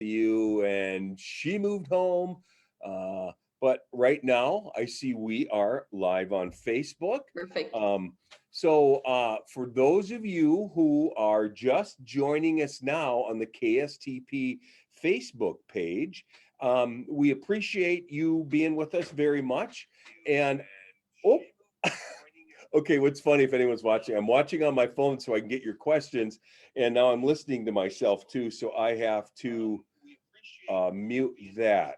you, and she moved home. But right now, I see we are live on Facebook. Perfect. For those of you who are just joining us now on the KSTP Facebook page, we appreciate you being with us very much. And oh, okay, what's funny if anyone's watching, I'm watching on my phone so I can get your questions, and now I'm listening to myself too, so I have to mute that.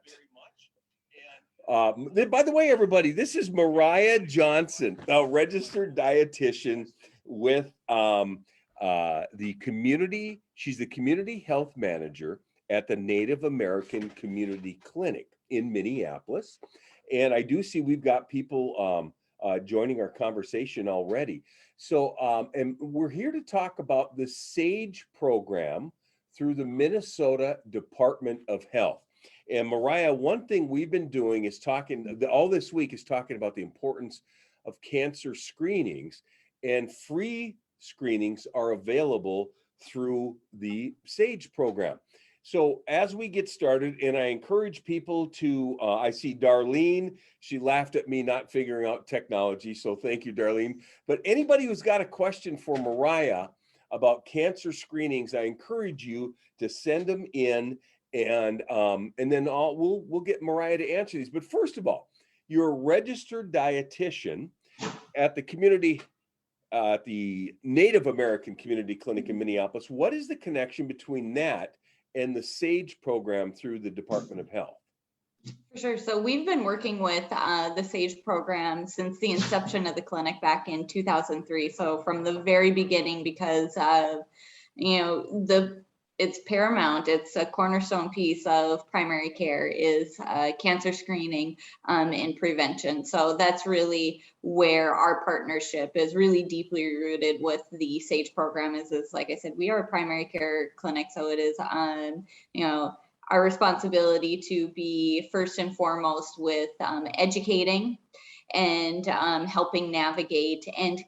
By the way, everybody, this is Moriah Johnson, a registered dietitian with the community. She's the community health manager at the Native American Community Clinic in Minneapolis. And I do see we've got people joining our conversation already. And we're here to talk about the SAGE program through the Minnesota Department of Health. And Moriah, one thing we've been doing is all this week is talking about the importance of cancer screenings, and free screenings are available through the SAGE program. So as we get started, and I encourage people to, I see Darlene, she laughed at me not figuring out technology, so thank you, Darlene. But anybody who's got a question for Moriah about cancer screenings, I encourage you to send them in, and then we'll get Moriah to answer these. But first of all, you're a registered dietitian at the Native American Community Clinic in Minneapolis. What is the connection between that and the SAGE program through the Department of Health? For sure. So we've been working with the SAGE program since the inception of the clinic back in 2003. So from the very beginning, because it's paramount. It's a cornerstone piece of primary care is cancer screening and prevention. So that's really where our partnership is really deeply rooted with the SAGE program. Is like I said, we are a primary care clinic, so it is our responsibility to be first and foremost with educating and helping navigate and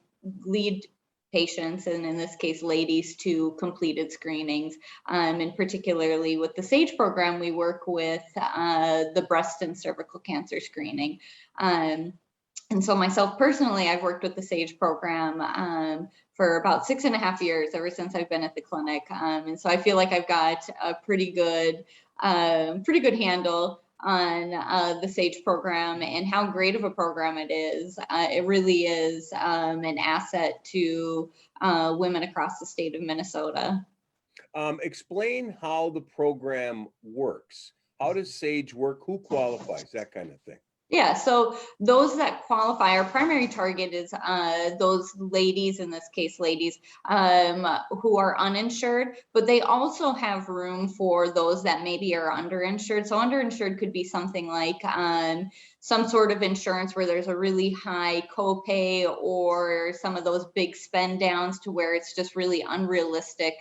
lead patients, and in this case ladies, to completed screenings. And particularly with the SAGE program, we work with the breast and cervical cancer screening. And so myself personally, I've worked with the SAGE program for about 6.5 years, ever since I've been at the clinic. And so I feel like I've got a pretty good handle on the SAGE program and how great of a program it is. It really is an asset to women across the state of Minnesota. Explain how the program works. How does SAGE work? Who qualifies? That kind of thing. Yeah, so those that qualify, our primary target is those ladies, in this case ladies, who are uninsured, but they also have room for those that maybe are underinsured. So underinsured could be something like some sort of insurance where there's a really high copay, or some of those big spend downs to where it's just really unrealistic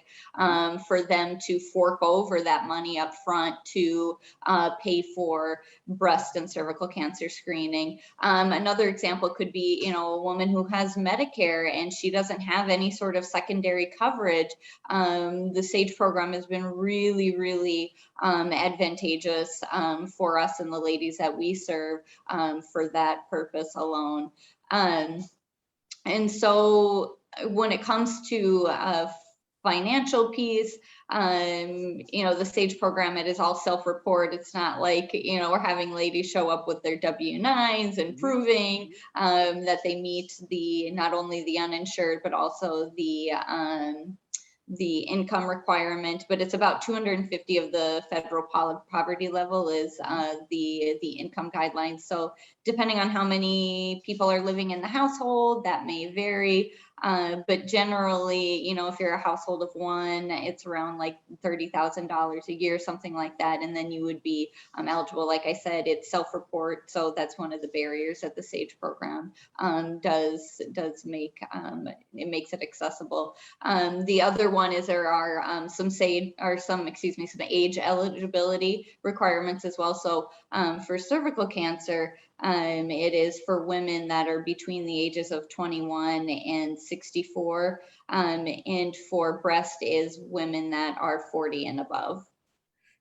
for them to fork over that money up front to pay for breast and cervical cancer screening. Another example could be, a woman who has Medicare and she doesn't have any sort of secondary coverage. The SAGE program has been really, really advantageous for us and the ladies that we serve for that purpose alone. And so when it comes to financial piece, the SAGE program, it is all self-report. It's not like, we're having ladies show up with their W-9s and proving that they meet not only the uninsured, but also the income requirement. But it's about 250 of the federal poverty level is the income guidelines. So depending on how many people are living in the household, that may vary. But generally, if you're a household of one, it's around like $30,000 a year, something like that. And then you would be eligible. Like I said, it's self-report. So that's one of the barriers that the SAGE program does make, it makes it accessible. The other one is there are some age eligibility requirements as well. So for cervical cancer, it is for women that are between the ages of 21 and 64, and for breast is women that are 40 and above.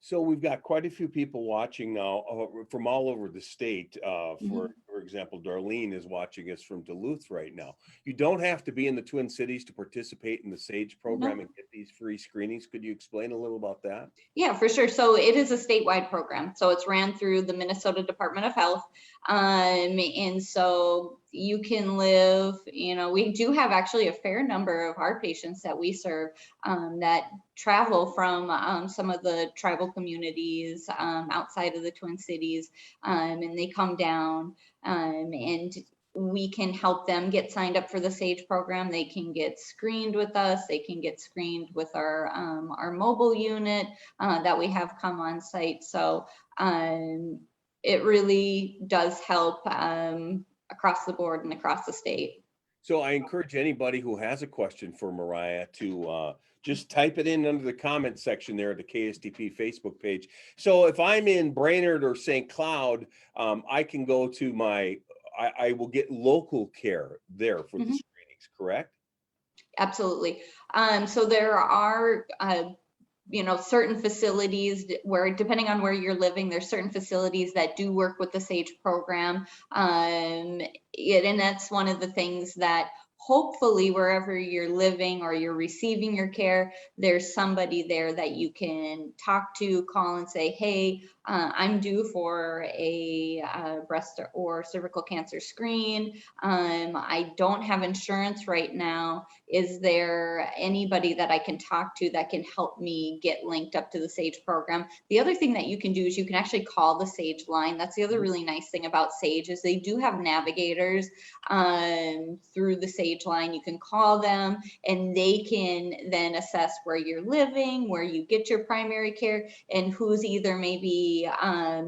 So we've got quite a few people watching now from all over the state. For example, Darlene is watching us from Duluth right now. You don't have to be in the Twin Cities to participate in the SAGE program No. and get these free screenings. Could you explain a little about that? Yeah, for sure. So it is a statewide program. So it's ran through the Minnesota Department of Health. And so you can live, we do have actually a fair number of our patients that we serve that travel from some of the tribal communities outside of the Twin Cities, and they come down and we can help them get signed up for the SAGE program. They can get screened with us. They can get screened with our mobile unit that we have come on site. So it really does help across the board and across the state. So I encourage anybody who has a question for Moriah to just type it in under the comment section there at the KSTP Facebook page. So if I'm in Brainerd or St. Cloud, I can go to I will get local care there for the screenings, correct? Absolutely. So there are certain facilities where, depending on where you're living, there's certain facilities that do work with the SAGE program. And that's one of the things that hopefully wherever you're living or you're receiving your care, there's somebody there that you can talk to, call and say, hey, I'm due for a breast or cervical cancer screen. I don't have insurance right now. Is there anybody that I can talk to that can help me get linked up to the SAGE program? The other thing that you can do is you can actually call the SAGE line. That's the other really nice thing about SAGE is they do have navigators through the SAGE line. You can call them and they can then assess where you're living, where you get your primary care, and who's either maybe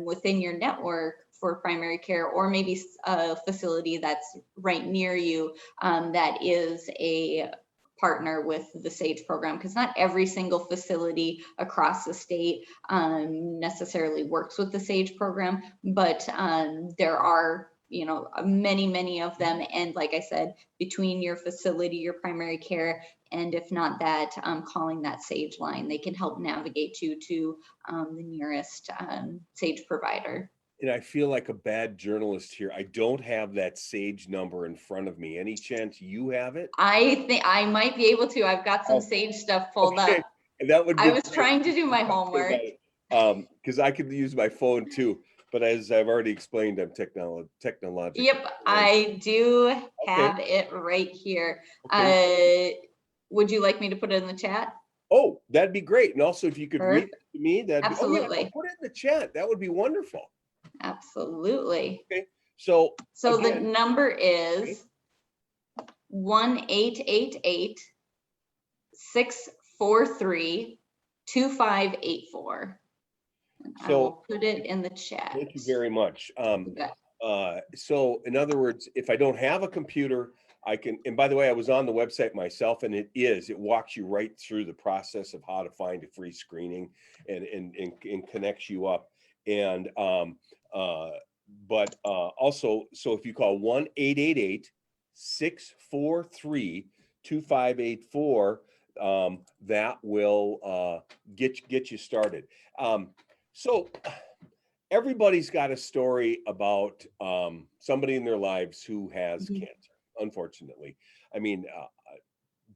within your network for primary care, or maybe a facility that's right near you that is a partner with the SAGE program, because not every single facility across the state necessarily works with the SAGE program, but there are many of them. And like I said, between your facility, your primary care, and if not that, calling that SAGE line, they can help navigate you to the nearest SAGE provider. And I feel like a bad journalist here. I don't have that SAGE number in front of me. Any chance you have it? I think I might be able to. I've got some SAGE stuff pulled up. And that would be I was trying to do my homework. Because I could use my phone too. But as I've already explained, I'm technological. Yep, I do have it right here. Would you like me to put it in the chat? Oh, that'd be great. And also if you could read it to me, that'd absolutely. Be, put it in the chat. That would be wonderful. Absolutely. Okay. So again, the number is 1-888-643-2584. So I'll put it in the chat. Thank you very much. So in other words, if I don't have a computer, I can, and by the way, I was on the website myself, and it walks you right through the process of how to find a free screening and connects you up. And also, so if you call 1-888-643-2584, that will get you started. So everybody's got a story about somebody in their lives who has cancer, unfortunately. I mean,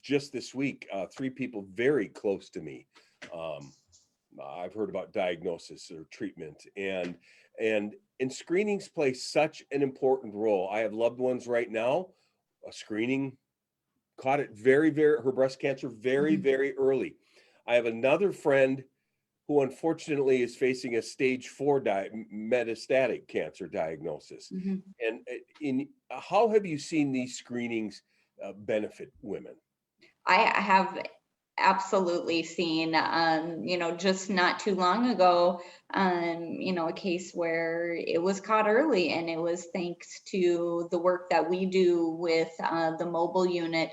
just this week, 3 people very close to me, I've heard about diagnosis or treatment, and screenings play such an important role. I have loved ones right now. A screening caught it her breast cancer very early. I have another friend who unfortunately is facing a stage 4 metastatic cancer diagnosis. And how have you seen these screenings benefit women? I have absolutely seen, just not too long ago, a case where it was caught early, and it was thanks to the work that we do with the mobile unit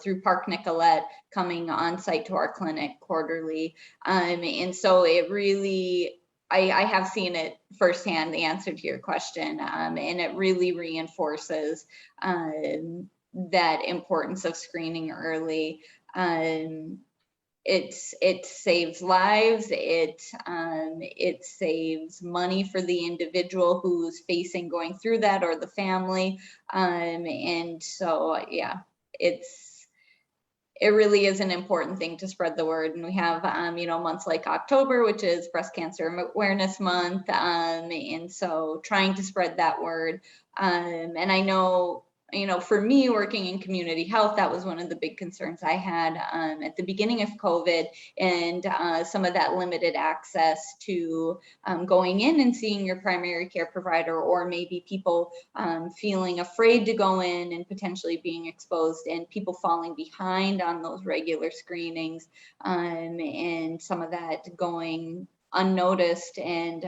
through Park Nicollet coming on site to our clinic quarterly. And so it really, I have seen it firsthand, the answer to your question, and it really reinforces that importance of screening early. it saves lives. It saves money for the individual who's going through that, or the family. And so, yeah, it really is an important thing to spread the word. And we have, months like October, which is Breast Cancer Awareness Month. And so trying to spread that word. And I know, for me working in community health, that was one of the big concerns I had at the beginning of COVID, and some of that limited access to going in and seeing your primary care provider, or maybe people feeling afraid to go in and potentially being exposed, and people falling behind on those regular screenings, and some of that going unnoticed, and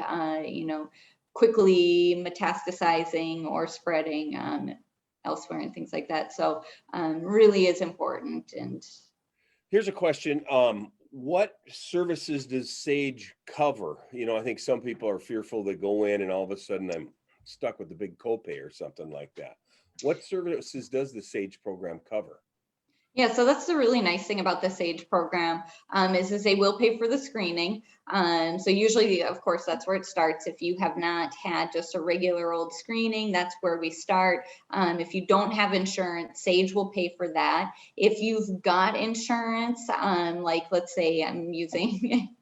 quickly metastasizing or spreading elsewhere and things like that. So really is important. And here's a question. What services does SAGE cover? I think some people are fearful they go in and all of a sudden I'm stuck with the big copay or something like that. What services does the SAGE program cover? Yeah, so that's the really nice thing about the SAGE program, is they will pay for the screening. So usually, of course, that's where it starts. If you have not had just a regular old screening, that's where we start. If you don't have insurance, SAGE will pay for that. If you've got insurance, like let's say I'm using,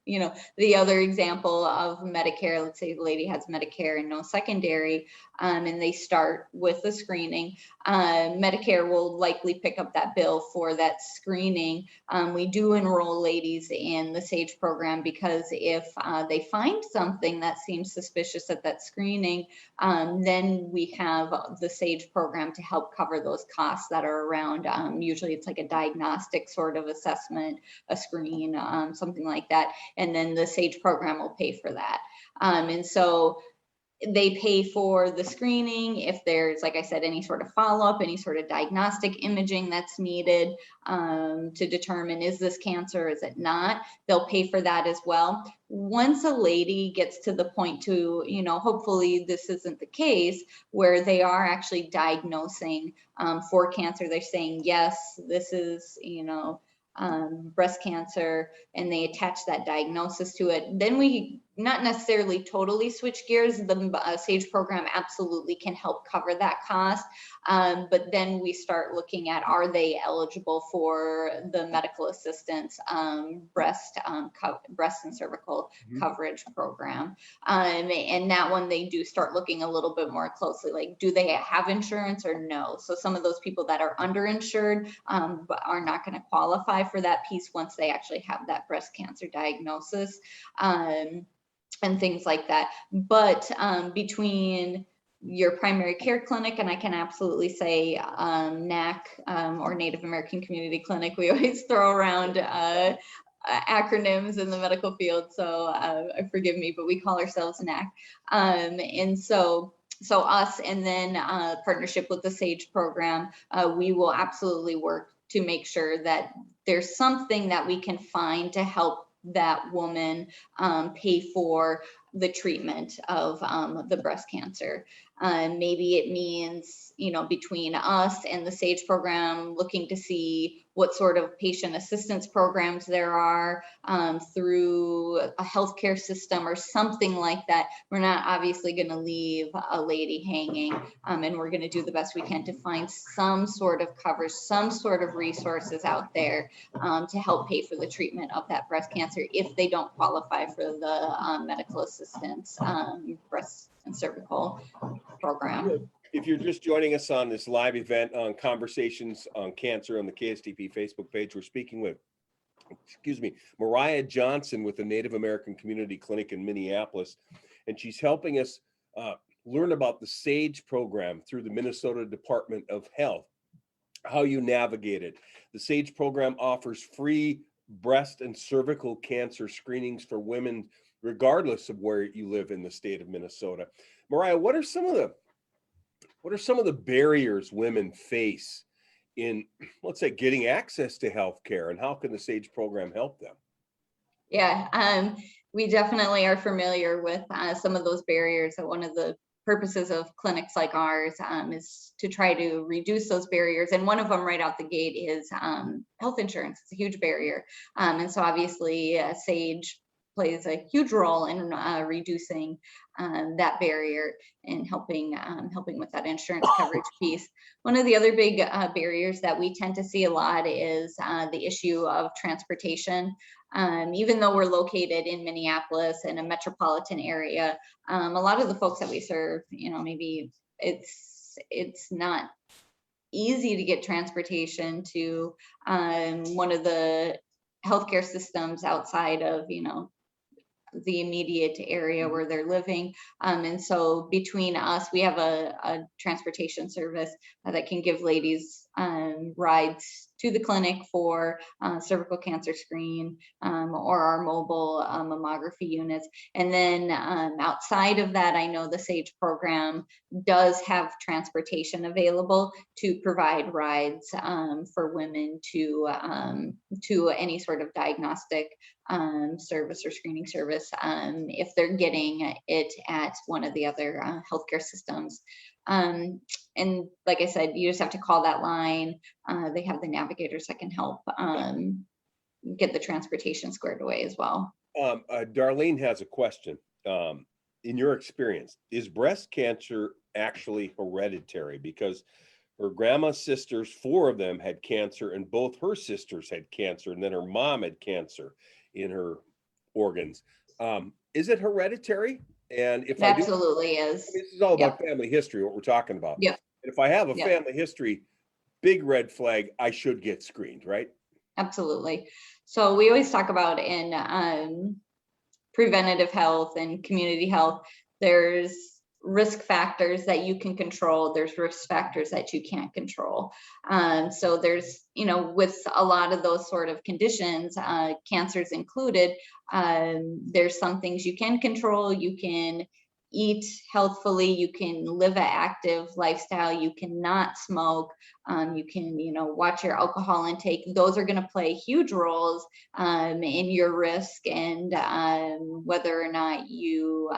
the other example of Medicare, let's say the lady has Medicare and no secondary, and they start with the screening, Medicare will likely pick up that bill for that screening. We do enroll ladies in the SAGE program because if they find something that seems suspicious at that screening, then we have the SAGE program to help cover those costs that are around. Usually it's like a diagnostic sort of assessment, a screen, something like that. And then the SAGE program will pay for that. And so they pay for the screening. If there's, like I said, any sort of follow-up, any sort of diagnostic imaging that's needed to determine, is this cancer, is it not, they'll pay for that as well. Once a lady gets to the point to, hopefully this isn't the case, where they are actually diagnosing for cancer, they're saying, yes, this is, breast cancer, and they attach that diagnosis to it, then we not necessarily totally switch gears. The SAGE program absolutely can help cover that cost. But then we start looking at, are they eligible for the medical assistance breast and cervical coverage program? And that one, they do start looking a little bit more closely, like, do they have insurance or no? So some of those people that are underinsured but are not going to qualify for that piece once they actually have that breast cancer diagnosis. And things like that. But between your primary care clinic, and I can absolutely say NAC or Native American Community Clinic, we always throw around acronyms in the medical field, so forgive me, but we call ourselves NAC. And so us, and then partnership with the SAGE program, we will absolutely work to make sure that there's something that we can find to help that woman pay for the treatment of the breast cancer. Maybe it means, between us and the SAGE program, looking to see what sort of patient assistance programs there are through a healthcare system or something like that. We're not obviously going to leave a lady hanging, and we're going to do the best we can to find some sort of coverage, some sort of resources out there to help pay for the treatment of that breast cancer if they don't qualify for the medical assistance breast and cervical program. If you're just joining us on this live event on Conversations on Cancer on the KSTP Facebook page, we're speaking with, Moriah Johnson with the Native American Community Clinic in Minneapolis, and she's helping us learn about the SAGE program through the Minnesota Department of Health, how you navigate it. The SAGE program offers free breast and cervical cancer screenings for women, regardless of where you live in the state of Minnesota. Moriah, what are some of the barriers women face in, let's say, getting access to healthcare, and how can the SAGE program help them? Yeah, we definitely are familiar with some of those barriers. One of the purposes of clinics like ours is to try to reduce those barriers. And one of them right out the gate is health insurance. It's a huge barrier. And so obviously SAGE plays a huge role in reducing that barrier and helping with that insurance coverage piece. One of the other big barriers that we tend to see a lot is the issue of transportation. Even though we're located in Minneapolis in a metropolitan area, a lot of the folks that we serve, maybe it's not easy to get transportation to one of the healthcare systems outside of, the immediate area where they're living. And so between us, we have a transportation service that can give ladies rides to the clinic for cervical cancer screen or our mobile mammography units. And then outside of that, I know the SAGE program does have transportation available to provide rides for women to any sort of diagnostic service or screening service if they're getting it at one of the other healthcare systems. And like I said, you just have to call that line. They have the navigators that can help get the transportation squared away as well. Darlene has a question. In your experience, is breast cancer actually hereditary? Because her grandma's sisters, 4 of them had cancer, and both her sisters had cancer, and then her mom had cancer in her organs. Is it hereditary? And if It absolutely is. This is all about family history, what we're talking about. Yeah. And if I have a family history, big red flag, I should get screened, right? Absolutely. So we always talk about in preventative health and community health, there's risk factors that you can control. There's risk factors that you can't control. So there's, with a lot of those sort of conditions, cancers included, there's some things you can control. You can eat healthfully, you can live an active lifestyle, you cannot smoke, you can, watch your alcohol intake. Those are going to play huge roles in your risk and whether or not you,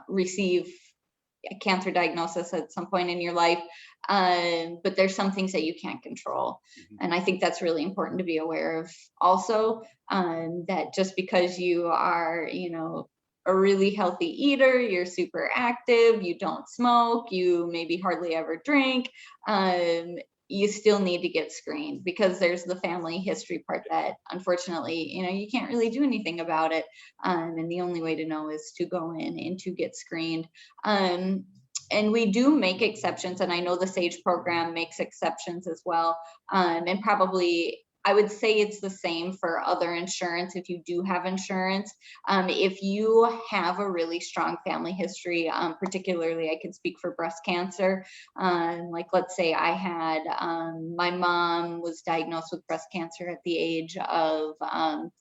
receive a cancer diagnosis at some point in your life. But there's some things that you can't control. And I think that's really important to be aware of also, that just because you are, a really healthy eater, you're super active, you don't smoke, you maybe hardly ever drink, you still need to get screened because there's the family history part that unfortunately, you can't really do anything about it. And the only way to know is to go in and to get screened. And we do make exceptions, and I know the SAGE program makes exceptions as well. And probably I would say it's the same for other insurance. If you do have insurance, if you have a really strong family history, particularly I can speak for breast cancer. Like let's say I had, my mom was diagnosed with breast cancer at the age of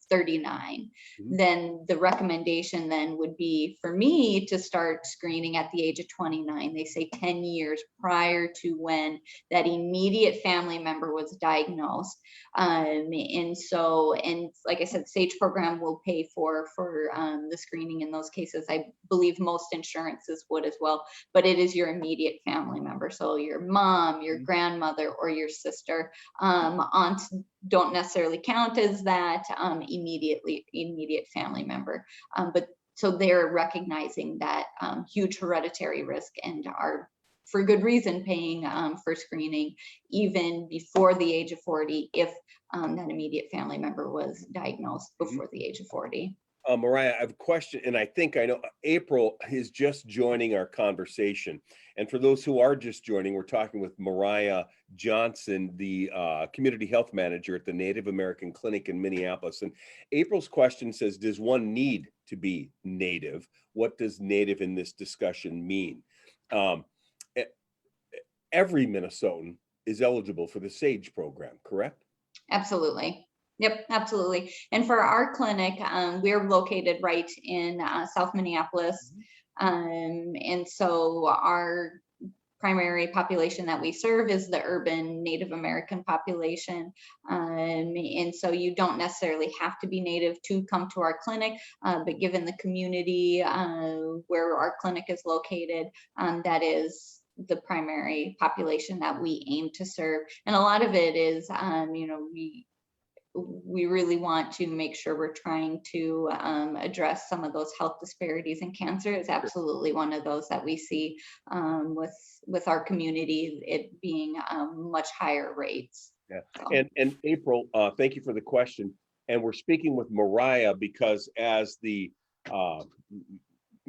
39. Then the recommendation then would be for me to start screening at the age of 29. They say 10 years prior to when that immediate family member was diagnosed. And so, and like I said, SAGE program will pay for the screening in those cases. I believe most insurances would as well, but it is your immediate family member. So your mom, your grandmother, or your sister. Aunts don't necessarily count as that immediate family member. But so they're recognizing that huge hereditary risk and are, for good reason, paying for screening even before the age of 40 if that immediate family member was diagnosed before the age of 40. Moriah, I have a question, and I think I know April is just joining our conversation. And for those who are just joining, we're talking with Moriah Johnson, the community health manager at the Native American Clinic in Minneapolis. And April's question says, does one need to be Native? What does Native in this discussion mean? Every Minnesotan is eligible for the SAGE program, correct? Absolutely. Yep, absolutely. And for our clinic, we're located right in South Minneapolis. And so our primary population that we serve is the urban Native American population. And so you don't necessarily have to be Native to come to our clinic, but given the community where our clinic is located, that is the primary population that we aim to serve. And a lot of it is, we really want to make sure we're trying to address some of those health disparities, and cancer is absolutely one of those that we see with our community, it being much higher rates. Yeah. So. And April, thank you for the question. And we're speaking with Moriah because as the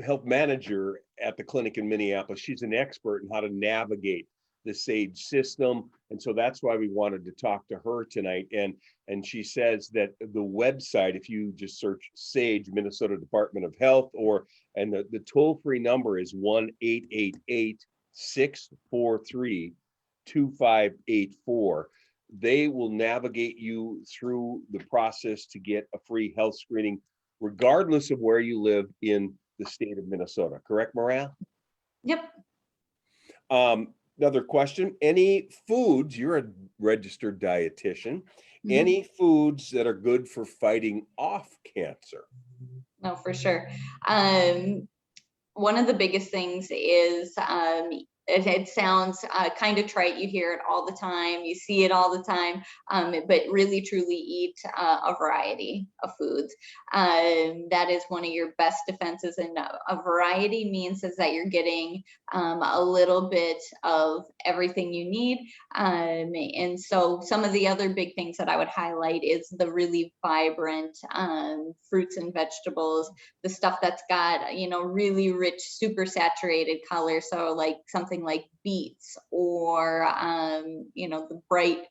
health manager at the clinic in Minneapolis, she's an expert in how to navigate the SAGE system. And so that's why we wanted to talk to her tonight. And she says that the website, if you just search SAGE, Minnesota Department of Health, and the toll-free number is 1-888-643-2584. They will navigate you through the process to get a free health screening, regardless of where you live in the state of Minnesota. Correct, Moriah? Yep. Another question, any foods, you're a registered dietitian, any foods that are good for fighting off cancer? No, for sure. One of the biggest things is, it sounds kind of trite. You hear it all the time. You see it all the time, but really truly eat a variety of foods. That is one of your best defenses. And a variety means is that you're getting a little bit of everything you need. And so some of the other big things that I would highlight is the really vibrant fruits and vegetables, the stuff that's got, really rich, super saturated color. So like something like beets or, the bright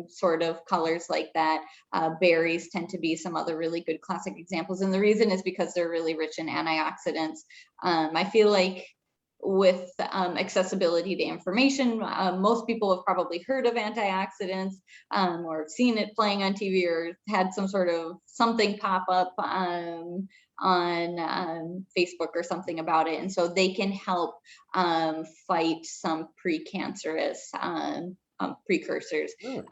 sort of colors like that. Berries tend to be some other really good classic examples. And the reason is because they're really rich in antioxidants. I feel like with accessibility to information, most people have probably heard of antioxidants or have seen it playing on TV or had some sort of something pop up on Facebook or something about it. And so they can help fight some precancerous precursors. Really?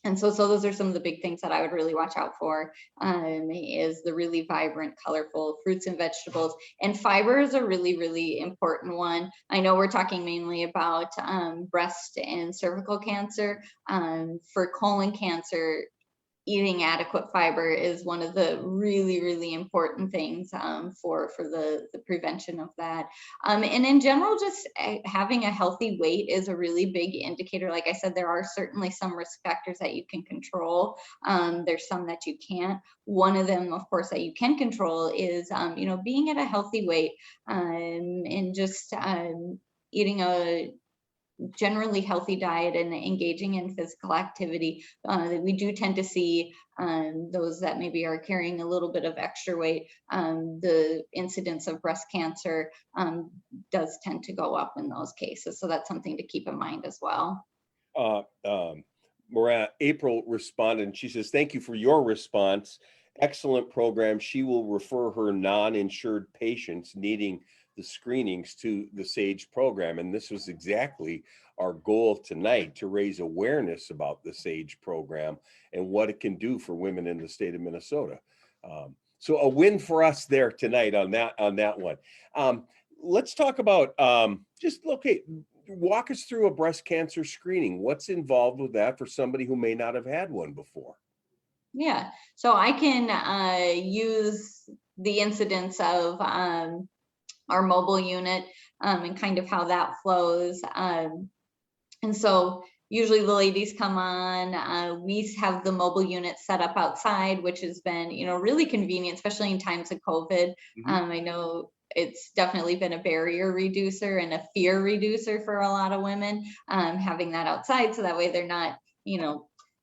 And so those are some of the big things that I would really watch out for, is the really vibrant, colorful fruits and vegetables. And fiber is a really, really important one. I know we're talking mainly about breast and cervical cancer. For colon cancer, eating adequate fiber is one of the really, really important things for the prevention of that. And in general, just having a healthy weight is a really big indicator. Like I said, there are certainly some risk factors that you can control. There's some that you can't. One of them, of course, that you can control is, being at a healthy weight and just eating a generally healthy diet and engaging in physical activity. We do tend to see those that maybe are carrying a little bit of extra weight, the incidence of breast cancer does tend to go up in those cases. So that's something to keep in mind as well. Moriah, April responded and she says, thank you for your response. Excellent program. She will refer her non-insured patients needing the screenings to the SAGE program. And this was exactly our goal tonight, to raise awareness about the SAGE program and what it can do for women in the state of Minnesota. So a win for us there tonight on that one. Let's talk about walk us through a breast cancer screening. What's involved with that for somebody who may not have had one before? Yeah, so I can use the incidence of our mobile unit and kind of how that flows. And so usually the ladies come on, we have the mobile unit set up outside, which has been, really convenient, especially in times of COVID. I know it's definitely been a barrier reducer and a fear reducer for a lot of women, having that outside. So that way they're not,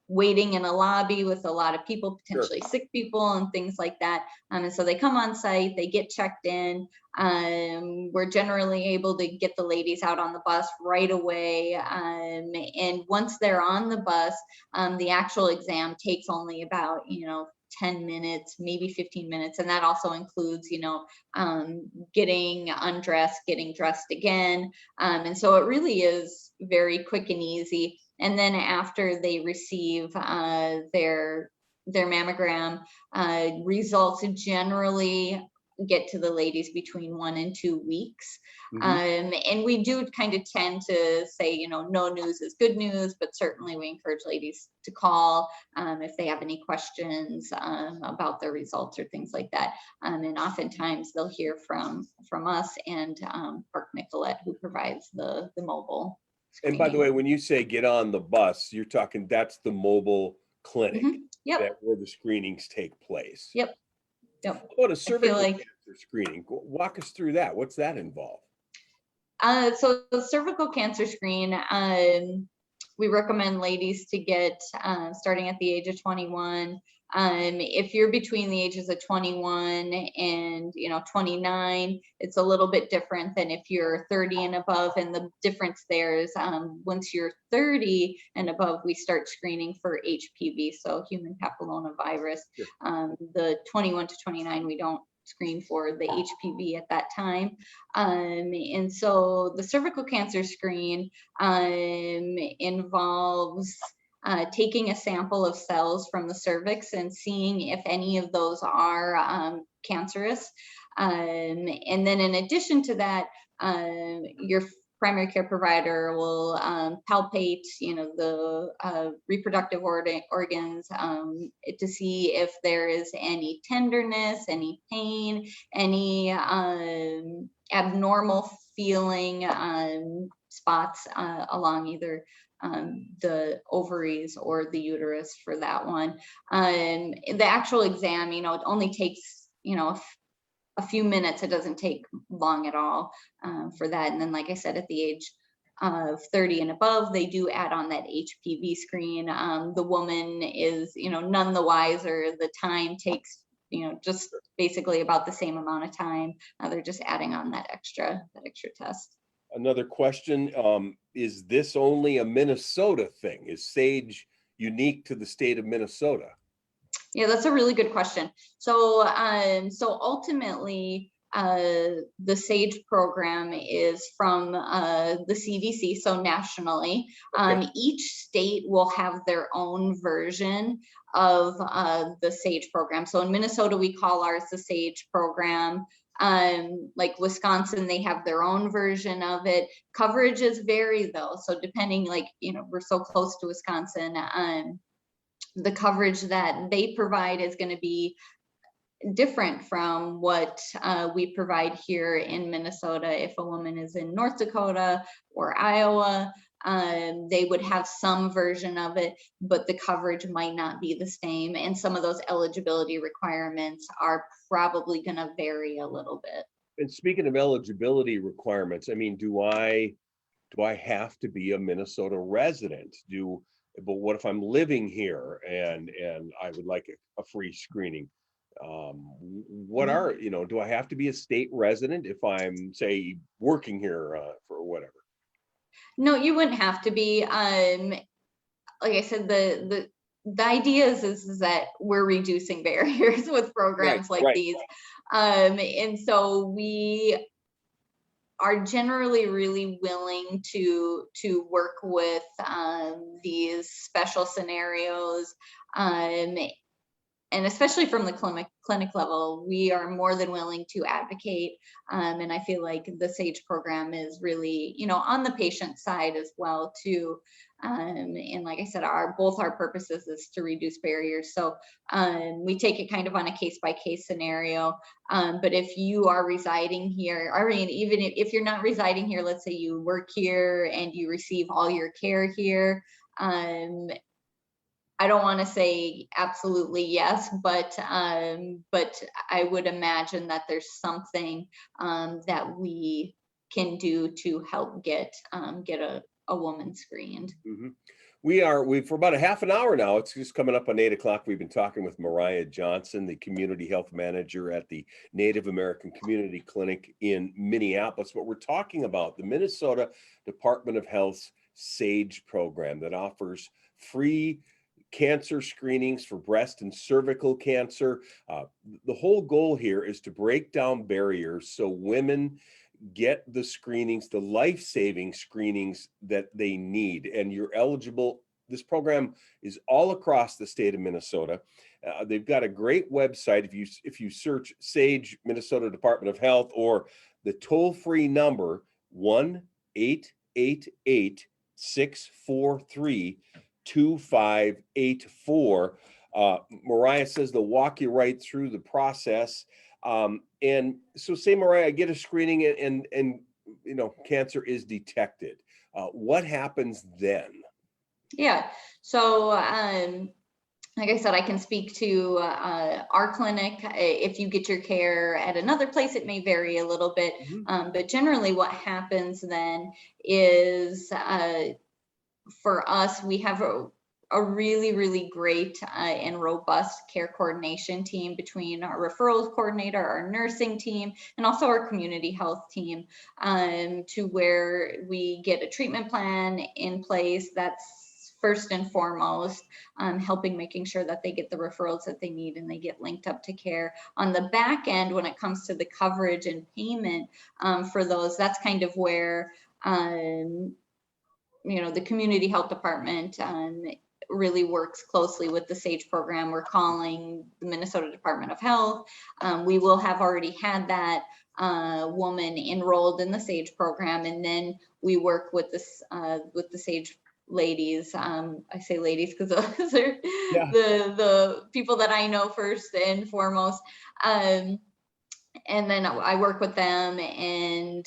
waiting in a lobby with a lot of people, potentially sick people and things like that. And so they come on site, they get checked in. We're generally able to get the ladies out on the bus right away. And once they're on the bus, the actual exam takes only about, 10 minutes, maybe 15 minutes. And that also includes, getting undressed, getting dressed again. And so it really is very quick and easy. And then after they receive their mammogram, results generally get to the ladies between 1 and 2 weeks. And we do kind of tend to say, no news is good news, but certainly we encourage ladies to call if they have any questions about their results or things like that. And oftentimes they'll hear from us and Park Nicollet, who provides the mobile screening. And by the way, when you say get on the bus, you're talking, that's the mobile clinic where the screenings take place. Yep. What a cervical cancer screening. Walk us through that. What's that involve? So the cervical cancer screen, we recommend ladies to get starting at the age of 21. If you're between the ages of 21 and 29, it's a little bit different than if you're 30 and above. And the difference there is once you're 30 and above, we start screening for HPV, so human papillomavirus. The 21 to 29, we don't screen for the HPV at that time. And so the cervical cancer screen involves taking a sample of cells from the cervix and seeing if any of those are cancerous. And then in addition to that, your primary care provider will palpate, the reproductive organs to see if there is any tenderness, any pain, any abnormal feeling spots along either the ovaries or the uterus for that one. The actual exam, it only takes, a few minutes. It doesn't take long at all for that. And then, like I said, at the age of 30 and above, they do add on that HPV screen. The woman is, none the wiser. The time takes, just basically about the same amount of time. They're just adding on that extra test. Another question, is this only a Minnesota thing? Is SAGE unique to the state of Minnesota? Yeah, that's a really good question. So ultimately, the SAGE program is from the CDC, so nationally. Each state will have their own version of the SAGE program. So in Minnesota, we call ours the SAGE program. Like Wisconsin, they have their own version of it. Coverages vary though. So depending, we're so close to Wisconsin, the coverage that they provide is going to be different from what we provide here in Minnesota. If a woman is in North Dakota or Iowa, they would have some version of it, but the coverage might not be the same. And some of those eligibility requirements are probably going to vary a little bit. And speaking of eligibility requirements, do I have to be a Minnesota resident? But what if I'm living here and I would like a free screening? What are, do I have to be a state resident if I'm, say, working here for whatever? No, you wouldn't have to be. Like I said, the idea is that we're reducing barriers with programs like these. And so we are generally really willing to work with these special scenarios, and especially from the clinic level, we are more than willing to advocate. And I feel like the SAGE program is really, on the patient side as well too. And like I said, both our purposes is to reduce barriers. So we take it kind of on a case-by-case scenario. But if you are residing here, even if you're not residing here, let's say you work here and you receive all your care here, I don't want to say absolutely yes, but I would imagine that there's something that we can do to help get a woman screened. We've for about a half an hour now. It's just coming up on 8 o'clock. We've been talking with Moriah Johnson, the community health manager at the Native American Community Clinic in Minneapolis. But we're talking about the Minnesota Department of Health's SAGE program that offers free cancer screenings for breast and cervical cancer. The whole goal here is to break down barriers so women get the screenings, the life-saving screenings that they need. And you're eligible. This program is all across the state of Minnesota. They've got a great website. If you search SAGE Minnesota Department of Health, or the toll-free number 1-888-643-2584. Moriah says they'll walk you right through the process. And so say, Moriah, I get a screening and cancer is detected. What happens then? Yeah. So, like I said, I can speak to our clinic. If you get your care at another place, it may vary a little bit. But generally what happens then is, for us, we have a really, really great and robust care coordination team between our referrals coordinator, our nursing team, and also our community health team, to where we get a treatment plan in place that's first and foremost, making sure that they get the referrals that they need and they get linked up to care. On the back end, when it comes to the coverage and payment for those, that's kind of where the community health department really works closely with the SAGE program. We're calling the Minnesota Department of Health. We will have already had that woman enrolled in the SAGE program, and then we work with the SAGE ladies. I say ladies because they're the people that I know first and foremost. And then I work with them and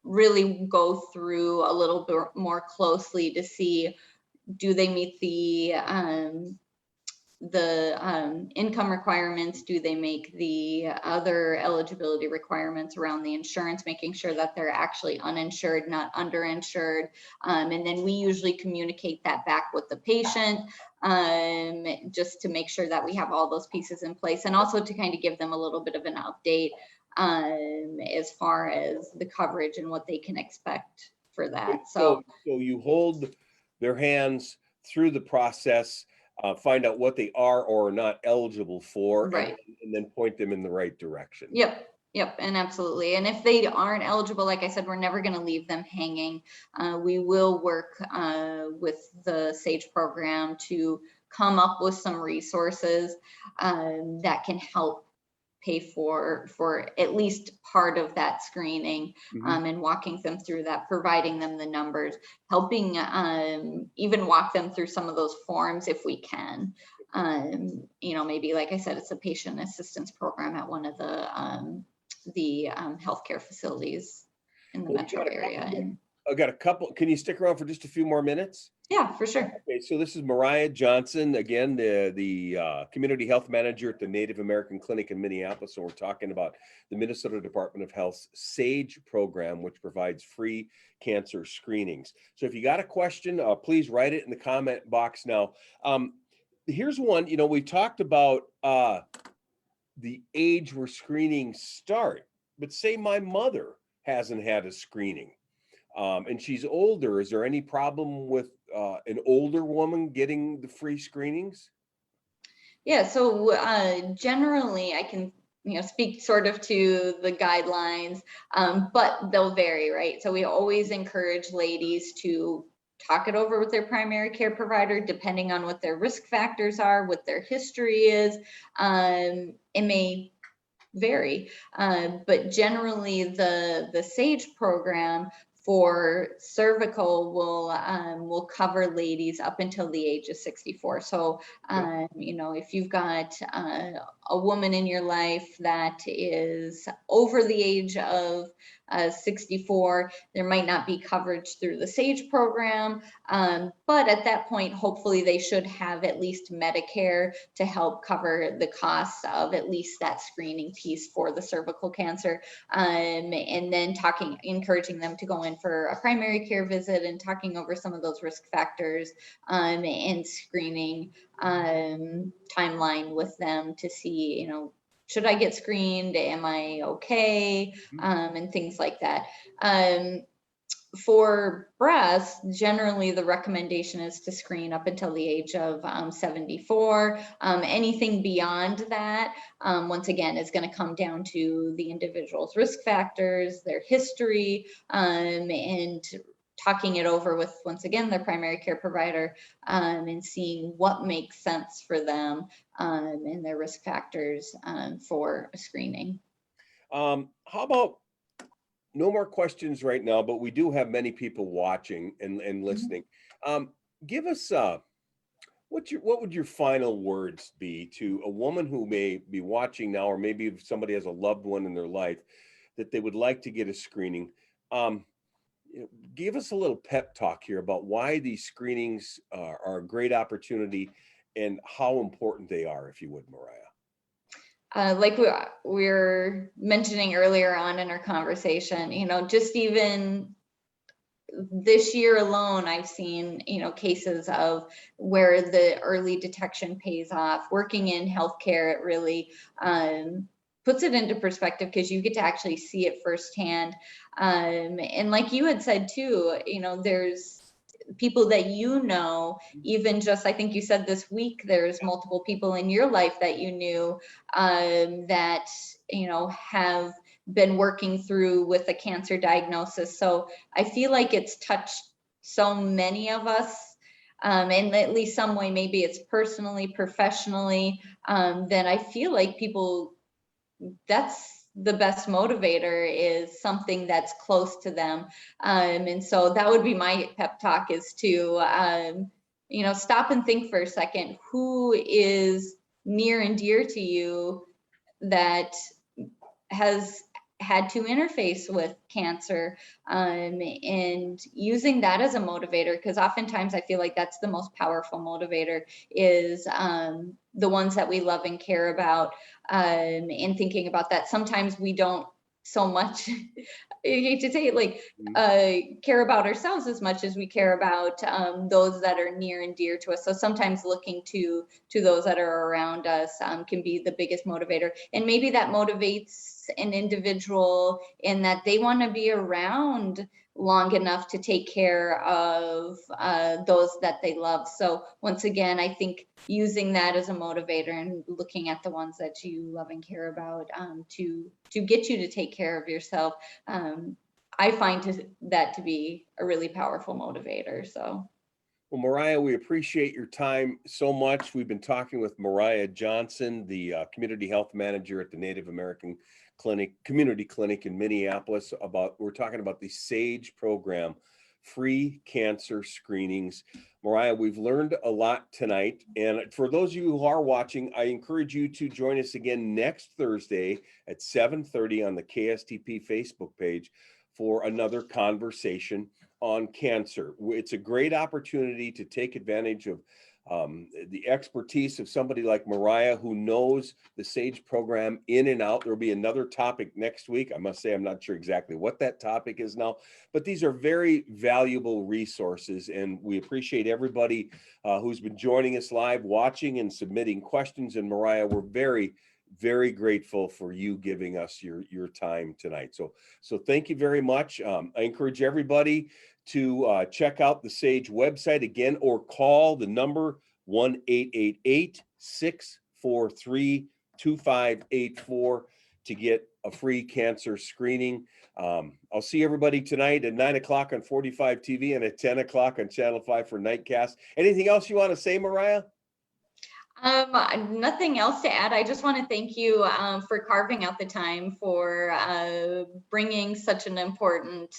really go through a little bit more closely to see, do they meet the income requirements? Do they make the other eligibility requirements around the insurance, making sure that they're actually uninsured, not underinsured? And then we usually communicate that back with the patient, just to make sure that we have all those pieces in place, and also to kind of give them a little bit of an update as far as the coverage and what they can expect for that. So you hold their hands through the process, find out what they are or are not eligible for, right, and then point them in the right direction. Yep, and absolutely. And if they aren't eligible, like I said, we're never going to leave them hanging. We will work with the SAGE program to come up with some resources that can help pay for at least part of that screening, and walking them through that, providing them the numbers, helping even walk them through some of those forms if we can. Maybe, like I said, it's a patient assistance program at one of the healthcare facilities in the metro area. I got a couple. Can you stick around for just a few more minutes? Yeah, for sure. Okay, so this is Moriah Johnson, again, the community health manager at the Native American Clinic in Minneapolis. And we're talking about the Minnesota Department of Health's SAGE program, which provides free cancer screenings. So if you got a question, please write it in the comment box now. Here's one. We talked about the age where screenings start, but say my mother hasn't had a screening. And she's older. Is there any problem with an older woman getting the free screenings? Yeah, so generally I can speak sort of to the guidelines, but they'll vary, right? So we always encourage ladies to talk it over with their primary care provider, depending on what their risk factors are, what their history is. It may vary, but generally the SAGE program for cervical will cover ladies up until the age of 64. So, if you've got a woman in your life that is over the age of 64, there might not be coverage through the SAGE program, but at that point, hopefully they should have at least Medicare to help cover the costs of at least that screening piece for the cervical cancer, and then encouraging them to go in for a primary care visit and talking over some of those risk factors and screening timeline with them to see, should I get screened? Am I okay? And things like that. for breast, generally the recommendation is to screen up until the age of 74. Anything beyond that, once again, is going to come down to the individual's risk factors, their history, and talking it over with, once again, their primary care provider, and seeing what makes sense for them and their risk factors for a screening. How about, no more questions right now, but we do have many people watching and listening. Give us what would your final words be to a woman who may be watching now, or maybe if somebody has a loved one in their life that they would like to get a screening? Give us a little pep talk here about why these screenings are a great opportunity and how important they are, if you would, Moriah. Like we were mentioning earlier on in our conversation, just even this year alone, I've seen, cases of where the early detection pays off. Working in healthcare, it really puts it into perspective because you get to actually see it firsthand. And like you had said too, there's people that even just, I think you said this week, there's multiple people in your life that you knew that, have been working through with a cancer diagnosis. So I feel like it's touched so many of us in at least some way, maybe it's personally, professionally, that I feel like people, that's the best motivator, is something that's close to them. And so that would be my pep talk, is to, stop and think for a second, who is near and dear to you that has had to interface with cancer, and using that as a motivator, because oftentimes I feel like that's the most powerful motivator, is the ones that we love and care about, and thinking about that. Sometimes we don't so much, I hate to say it, like care about ourselves as much as we care about those that are near and dear to us. So sometimes looking to those that are around us can be the biggest motivator. And maybe that motivates an individual in that they want to be around long enough to take care of those that they love. So once again, I think using that as a motivator and looking at the ones that you love and care about to get you to take care of yourself, I find that to be a really powerful motivator. So. Well, Moriah, we appreciate your time so much. We've been talking with Moriah Johnson, the community health manager at the Native American Community Clinic in Minneapolis. We're talking about the SAGE program, free cancer screenings. Moriah, we've learned a lot tonight. And for those of you who are watching, I encourage you to join us again next Thursday at 7:30 on the KSTP Facebook page for another conversation on cancer. It's a great opportunity to take advantage of the expertise of somebody like Moriah, who knows the SAGE program in and out. There'll be another topic next week. I must say, I'm not sure exactly what that topic is now, but these are very valuable resources. And we appreciate everybody who's been joining us live, watching and submitting questions. And Moriah, we're very, very grateful for you giving us your time tonight. So thank you very much. I encourage everybody to check out the SAGE website again, or call the number 1-888-643-2584 to get a free cancer screening. I'll see everybody tonight at 9 o'clock on 45 TV and at 10 o'clock on Channel 5 for Nightcast. Anything else you want to say, Moriah? Nothing else to add. I just want to thank you for carving out the time for bringing such an important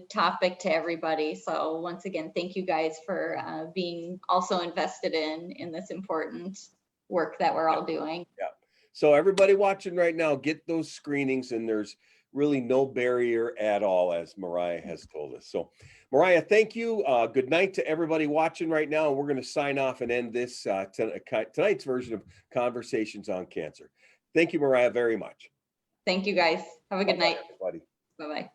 topic to everybody. So once again, thank you guys for being also invested in this important work that we're all doing. Yeah. So everybody watching right now, get those screenings, and there's really no barrier at all, as Moriah has told us. So Moriah, thank you. Good night to everybody watching right now. And we're going to sign off and end this tonight's version of Conversations on Cancer. Thank you, Moriah, very much. Thank you, guys. Have a good night. Everybody. Bye-bye.